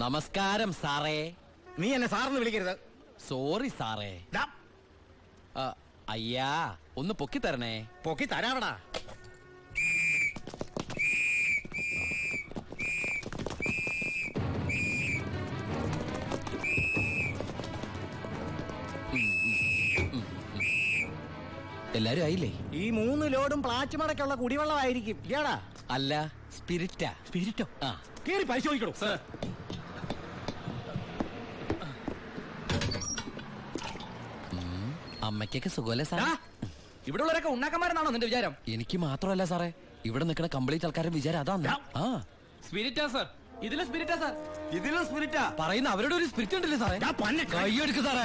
നമസ്കാരം സാറേ. നീ എന്നെ സാറെന്ന് വിളിക്കരുത്. സോറി സാറേ. അയ്യാ ഒന്ന് പൊക്കി തരണേ. പൊക്കി തരാവടാ. എല്ലാരും ആയില്ലേ? ഈ 3 ലോഡും പ്ലാച്ചുമടക്കുള്ള കുടിവെള്ളമായിരിക്കും. ഏടാ അല്ല, സ്പിരിറ്റാ. സ്പിരിറ്റോ? ആ, കേറി പരിശോധിക്കണോ? അമ്മയ്ക്കൊക്കെ സുഖമല്ലേ സാർ? ഇവിടെ ഉള്ളവരൊക്കെ ഉണ്ണാക്കന്മാരെന്നാണോ നിന്റെ വിചാരം? എനിക്ക് മാത്രമല്ല സാറേ, ഇവിടെ നിൽക്കുന്ന കംപ്ലീറ്റ് ആൾക്കാരുടെ വിചാരം അതാണ്. ആ, സ്പിരിറ്റാ സാർ. ഇതിലും സ്പിരിറ്റാ സാർ. ഇതിലും സ്പിരിറ്റാ പറയുന്ന അവരുടെ ഒരു സ്പിരിറ്റ് ഉണ്ടല്ലേ സാറേ? കൈയെടുക്ക് സാറേ.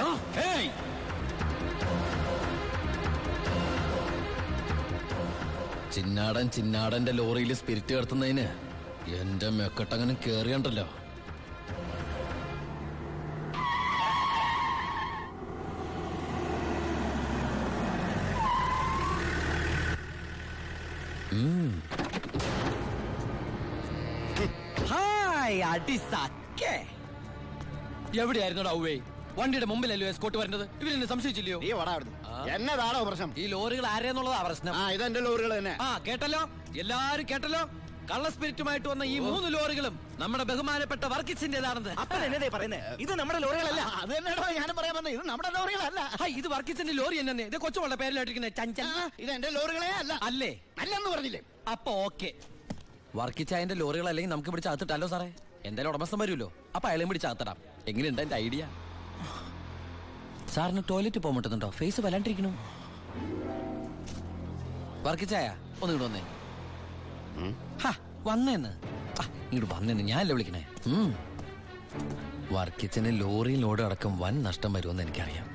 ചിന്നാടന്റെ ലോറിയിൽ സ്പിരിറ്റ് കടത്തുന്നതിന് എന്റെ മെക്കട്ടങ്ങനെ കേറിയണ്ടല്ലോ. എവിടെയായിരുന്നു ഔവേ? വണ്ടിയുടെ മുമ്പിലല്ലോ എസ്കോട്ട് വരുന്നത്. ഇവരെന്നെ സംശയിച്ചില്ലയോ? എന്നതാണോ പ്രശ്നം? ഈ ലോറികൾ ആരെന്നുള്ളതാ പ്രശ്നം. ഇതെന്റെ ലോറികൾ തന്നെ. കേട്ടല്ലോ, എല്ലാരും കേട്ടല്ലോ. കള്ള സ്പിരിറ്റുമായിട്ട് വന്ന ഈ 3 ലോറികളും നമ്മുടെ ബഹുമാനപ്പെട്ട വർക്കിച്ചിന്റേതാണെന്ന്. ഇത് നമ്മുടെ ലോറികളല്ല. അത് തന്നെയാണോ ഞാനും പറയാൻ വന്നത്. ഇത് നമ്മുടെ ലോറികളല്ല. ഇത് വർക്കിച്ചിന്റെ ലോറി തന്നെ. ഇത് കൊച്ചുവളുടെ പേരിലായിട്ടിരിക്കുന്നത് ചഞ്ചൽ. ഇത് എന്റെ ലോറികളെ അല്ല. അല്ലേ? അല്ലെന്ന് പറഞ്ഞില്ലേ? അപ്പൊ ഓക്കെ. വർക്കിച്ചായന്റെ ലോറികൾ അല്ലെങ്കിൽ നമുക്ക് പിടിച്ച് അകത്തിട്ടല്ലോ സാറേ. എന്തായാലും ഉടമസ്ഥൻ വരുമല്ലോ, അപ്പൊ അയാളെയും പിടിച്ച് അകത്തിടാം. എങ്ങനെയുണ്ട് എന്റെ ഐഡിയ? സാറിന് ടോയ്ലറ്റ് പോകാൻ പറ്റുന്നുണ്ടോ? ഫേസ് വല്ലാണ്ടിരിക്കണു. വർക്കിച്ചായ ഒന്ന് ഇങ്ങോട്ട് വന്നേ. വന്നേന്ന് ഇങ്ങോട്ട് വന്നേന്ന് ഞാനല്ലേ വിളിക്കണേ. വർക്കിച്ചിന് ലോറിയിൽ ലോഡ് അടക്കം വൻ നഷ്ടം വരുമെന്ന് എനിക്കറിയാം.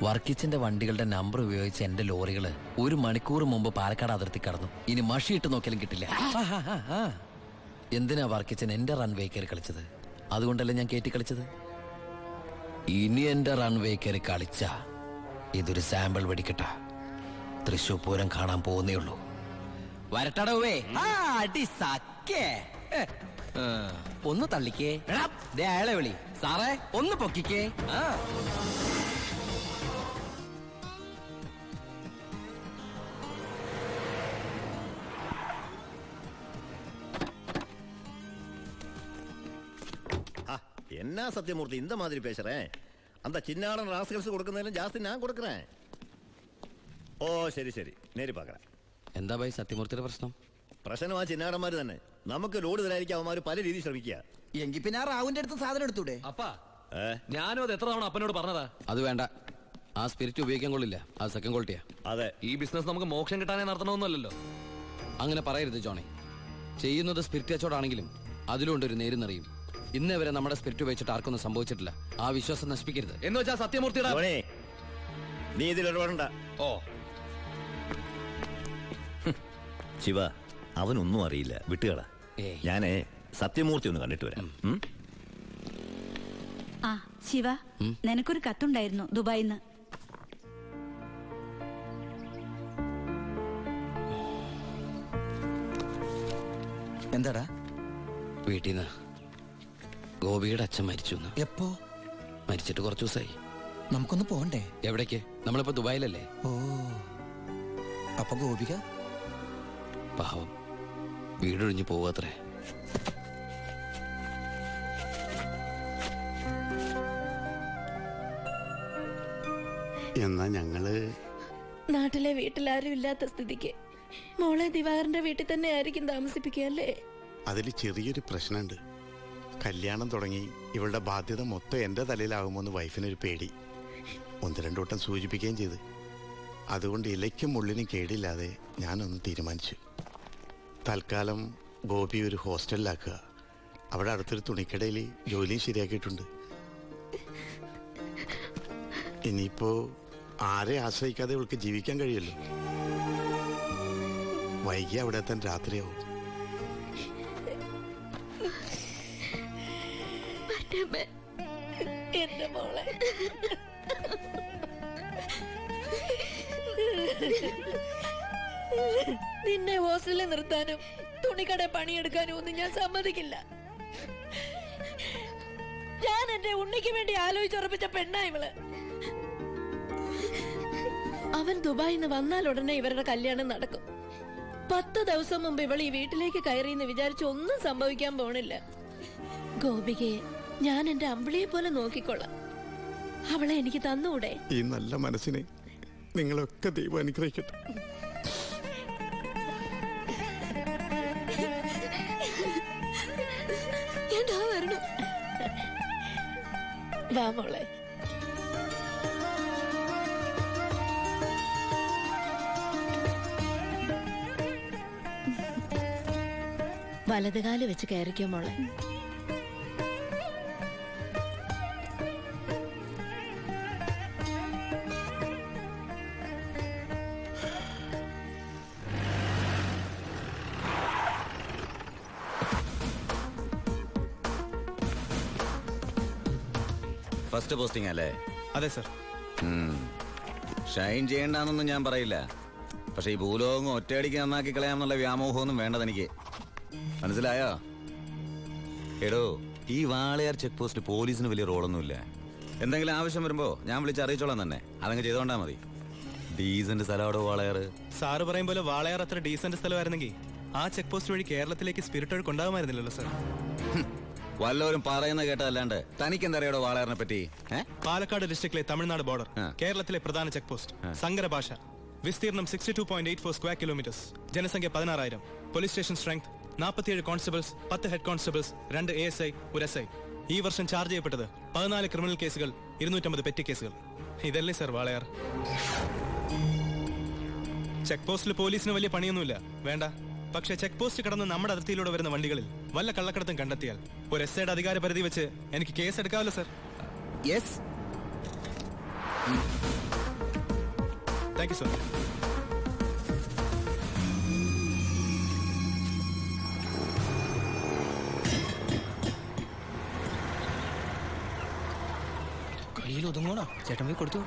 വർക്കിച്ചിന്റെ വണ്ടികളുടെ നമ്പർ ഉപയോഗിച്ച് എന്റെ ലോറികള് 1 മണിക്കൂർ മുമ്പ് പാലക്കാട് അതിർത്തി കടന്നു. ഇനി മഷിയിട്ട് നോക്കിയാലും കിട്ടില്ല. എന്തിനാ വർക്കിച്ചൻ എന്റെ റൺവേ കയറി കളിച്ചത്? അതുകൊണ്ടല്ലേ ഞാൻ കയറ്റി കളിച്ചത്. ഇനി എന്റെ റൺവേ കയറി കളിച്ച ഇതൊരു സാമ്പിൾ വെടിക്കട്ട. തൃശൂർ പൂരം കാണാൻ പോകുന്നേ ഉള്ളൂ. വരട്ടടവേ. ഒന്ന് തള്ളിക്കേ. അയാളെ വിളി. സാറേ ഒന്ന് പൊക്കിക്കേ. என்ன சத்தியமூர்த்தி இந்த மாதிரி பேசுறேன்? அந்த சின்னாடன் ராஸ்கல்ஸ் கொடுക്കുന്നതിലും ജാസ്തി ഞാൻ കൊടുക്കறேன். ഓ ശരി ശരി, നേരി പാക്കറ. എന്താ ഭായി സത്യമൂർത്തിയുടെ പ്രശ്നം? പ്രശ്നം ആ ചിന്നാടന്മാര് തന്നെ. നമുക്ക് ലോഡ് തരായിരിക്കും അവന്മാര് പല രീതിയിൽ ശ്രമിക്കുക. എങ്കിൽ പിന്നെ ആ റാവുന്റെ അടുത്ത് സാധനം എടുത്തൂടെ? അപ്പാ ഞാനും അത് എത്ര തവണ അപ്പനോട് പറഞ്ഞതാ. അത് വേണ്ട. ആ സ്പിരിറ്റ് ഉപയോഗിക്കാൻ കൊള്ളില്ല. അത് സെക്കൻഡ് ക്വാളിറ്റിയാ. അതെ, ഈ ബിസിനസ് നമുക്ക് മോക്ഷം കിട്ടാനേ നടത്തണമെന്നല്ലോ. അങ്ങനെ പറയരുത് ജോണി. ചെയ്യുന്നത് സ്പിരിറ്റ് കച്ചവടമാണെങ്കിലും അതിലുണ്ടൊരു നേരുന്നറിയും. ഇന്നേ വരെ നമ്മുടെ സ്പിരിറ്റ് ഉപയോഗിച്ചിട്ട് ആർക്കൊന്നും സംഭവിച്ചിട്ടില്ല. ആ വിശ്വാസം നശിപ്പിക്കരുത്. എന്ന് വെച്ചാൽ സത്യമൂർത്തിയുടെ നീ ഇതിൽ ഇടപെടണ്ട. ഓ ശിവ, അവനൊന്നും അറിയില്ല, വിട്ടുകള. ഞാനേ സത്യമൂർത്തി ഒന്ന് കണ്ടിട്ട് വരാം. ആ ശിവ, നിനക്കൊരു കത്തുണ്ടായിരുന്നു ദുബായിന്ന്. എന്താടാ? വീട്ടിന്ന് ഗോപിയുടെ അച്ഛൻ മരിച്ചു. എപ്പോ? മരിച്ചിട്ട് കുറച്ചു ദിവസമായി. നമുക്കൊന്ന് പോണ്ടേ? എവിടേക്ക്? നമ്മളിപ്പോ ദുബായിലല്ലേ. ഓ, അപ്പൊ ഗോപിക പാവം വീടൊഴിഞ്ഞു പോവാത്രേ. എന്നാ ഞങ്ങള് നാട്ടിലെ വീട്ടിലാരും ഇല്ലാത്ത സ്ഥിതിക്ക് മോളെ ദിവാകരന്റെ വീട്ടിൽ തന്നെ ആയിരിക്കും താമസിപ്പിക്കുക അല്ലേ? അതിൽ ചെറിയൊരു പ്രശ്നമുണ്ട്. കല്യാണം തുടങ്ങി ഇവളുടെ ബാധ്യത മൊത്തം എൻ്റെ തലയിലാകുമോന്ന് വൈഫിനൊരു പേടി. 1-2 വട്ടം സൂചിപ്പിക്കുകയും ചെയ്ത്. അതുകൊണ്ട് ഇലയ്ക്കും മുള്ളിനും കേടില്ലാതെ ഞാനൊന്ന് തീരുമാനിച്ചു. തൽക്കാലം ഗോപി ഒരു ഹോസ്റ്റലിലാക്കുക. അവിടെ അടുത്തൊരു തുണിക്കടയിൽ ജോലിയും ശരിയാക്കിയിട്ടുണ്ട്. ഇനിയിപ്പോ ആരെ ആശ്രയിക്കാതെ ഇവൾക്ക് ജീവിക്കാൻ കഴിയല്ലോ. വൈകി അവിടെ എത്താൻ രാത്രിയാവും. എന്റെ മോളെ നിന്നെ ഹോസ്റ്റലിൽ നിർത്താനും തുണിക്കട പണിയെടുക്കാനും ഒന്നും ഞാൻ സമ്മതിക്കില്ല. ഞാൻ എന്റെ ഉണ്ണിക്ക് വേണ്ടി ആലോചിച്ചുറപ്പിച്ച പെണ്ണാ ഇവള്. അവൻ ദുബായിൽ നിന്ന് വന്നാൽ ഉടനെ ഇവരുടെ കല്യാണം നടക്കും. 10 ദിവസം മുമ്പ് ഇവൾ ഈ വീട്ടിലേക്ക് കയറിയെന്ന് വിചാരിച്ച് ഒന്നും സംഭവിക്കാൻ പോണില്ല. ഗോപികയെ ഞാൻ എന്റെ അമ്പിളിയെ പോലെ നോക്കിക്കൊള്ളാം. അവളെ എനിക്ക് തന്നുകൂടെ? ഈ നല്ല മനസ്സിനെ നിങ്ങളൊക്കെ ദൈവം അനുഗ്രഹിക്കട്ടെ. വാ മോളെ. വലതുകാല് വെച്ച് കയറിക്കോ മോളെ. ഫസ്റ്റ് പോസ്റ്റിംഗ് അല്ലേ? അതെ സർ. ഷൈൻ ചെയ്യണ്ടെന്നൊന്നും ഞാൻ പറയില്ല. പക്ഷെ ഈ ഭൂലോകം ഒറ്റയടിക്ക് നന്നാക്കി കളയാമെന്നുള്ള വ്യാമോഹമൊന്നും വേണ്ട തനിക്ക്. മനസ്സിലായോ? എടോ, ഈ വാളയാർ ചെക്ക് പോസ്റ്റ് പോലീസിന് വലിയ റോളൊന്നുമില്ല. എന്തെങ്കിലും ആവശ്യം വരുമ്പോ ഞാൻ വിളിച്ച് അറിയിച്ചോളാം തന്നെ. അതങ്ങ് ചെയ്തോണ്ടാ മതി. ഡീസന്റ് സ്ഥലമാടോ വാളയാർ. സാറ് പറയും പോലെ വാളയാർ അത്ര ഡീസന്റ് സ്ഥലമായിരുന്നെങ്കിൽ ആ ചെക്ക് പോസ്റ്റ് വഴി കേരളത്തിലേക്ക് സ്പിരിറ്റ് ഒഴുക്ക് ഉണ്ടാകുമായിരുന്നില്ലല്ലോ സർ. വല്ലവരും പറയുന്ന കേട്ടതല്ലാണ്ട് തനിക്ക് എന്തറിയാടോ വാളയാറിനെ പറ്റി? പാലക്കാട് ഡിസ്ട്രിക്റ്റിലെ തമിഴ്നാട് ബോർഡർ, ആ. കേരളത്തിലെ പ്രധാന ചെക്ക് പോസ്റ്റ്, സങ്കര ഭാഷ, വിസ്തീർണം 62.84 സ്ക്വയർ കിലോമീറ്റേഴ്സ്, ജനസംഖ്യ 16,000, police station strength 47 constables, 10 head constables, 2 ASI, 1 SI. ഈ വർഷം ചാർജ് ചെയ്യപ്പെട്ടത് 14 ക്രിമിനൽ കേസുകൾ, 250 പെറ്റി കേസുകൾ. ഇതല്ലേ സർ വാളയാർ? ചെക്ക് പോസ്റ്റിൽ പോലീസിന് വലിയ പണിയൊന്നുമില്ല, വേണ്ട. പക്ഷെ ചെക്ക് പോസ്റ്റ് കടന്ന് നമ്മുടെ അതിർത്തിയിലൂടെ വരുന്ന വണ്ടികളിൽ വല്ല കള്ളക്കടത്തും കണ്ടെത്തിയാൽ ഒരു SIയുടെ അധികാര പരിധി വെച്ച് എനിക്ക് കേസ് എടുക്കാമല്ലോ sir. Yes. Thank you sir. കയ്യിൽ ഒതുങ്ങോണോ? ചേട്ടൻ പോയി കൊടുത്തു.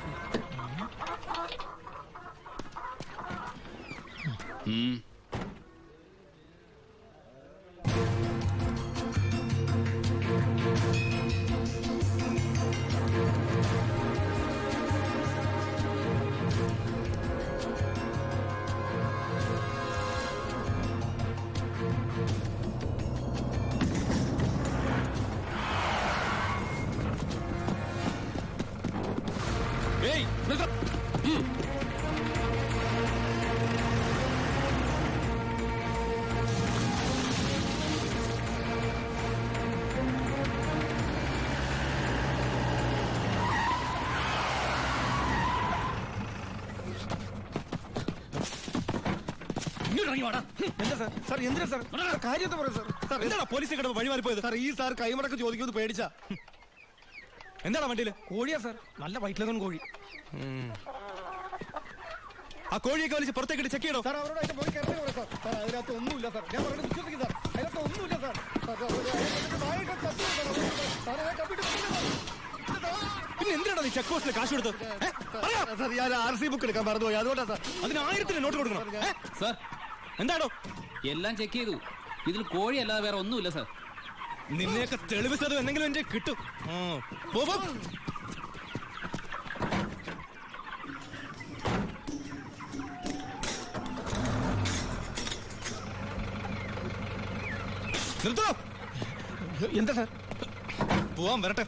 പോലീസിനെ കിടന്ന് വഴിമാറിപ്പോയത് സാർ, ഈ സാർ കൈമടക്ക് ചോദിക്കുമെന്ന് പേടിച്ചാ. എന്താണ് വണ്ടിയില്? കോഴിയാ സാർ, നല്ല വയറ്റിലൊന്നും കോഴി. ആ കോഴിയൊക്കെ വലിച്ച് പുറത്തേക്ക് ചെക്ക് ചെയ്യണോ? സാർ അവരോട് പോയി കയറി സാർ. സാർ അതിനകത്ത് ഒന്നുമില്ല സാർ, ഞാൻ പറഞ്ഞത് വിശ്വസിക്കും സാർ. അതിനകത്ത് ഒന്നുമില്ല സാർ. പിന്നെ എന്തിനാണ് നീ ചെക്ക് പോസ്റ്റിൽ കാശ് കൊടുത്തത്? സാർ ഞാൻ RC ബുക്ക് എടുക്കാൻ മറന്നുപോയി, അതുകൊണ്ടാ സാർ. അതിന് 1000 നോട്ട് കൊടുക്കണം. സാർ എന്താണോ? എല്ലാം ചെക്ക് ചെയ്തു. ഇതിൽ കോഴി അല്ലാതെ വേറെ ഒന്നുമില്ല സാർ. നിന്നെയൊക്കെ തെളിവ് സത് എന്തെങ്കിലും എന്റെ കിട്ടും. നിർത്തോ. എന്താ സാർ? പോവാൻ വരട്ടെ.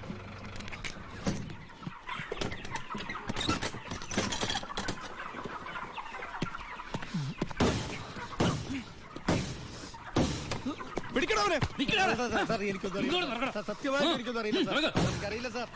പിടിക്കണവനെ. സാർ എനിക്കൊന്നും അറിയില്ല, സത്യമായിട്ട് എനിക്കൊന്നും അറിയില്ല സാർ. എനിക്കറിയില്ല സാർ.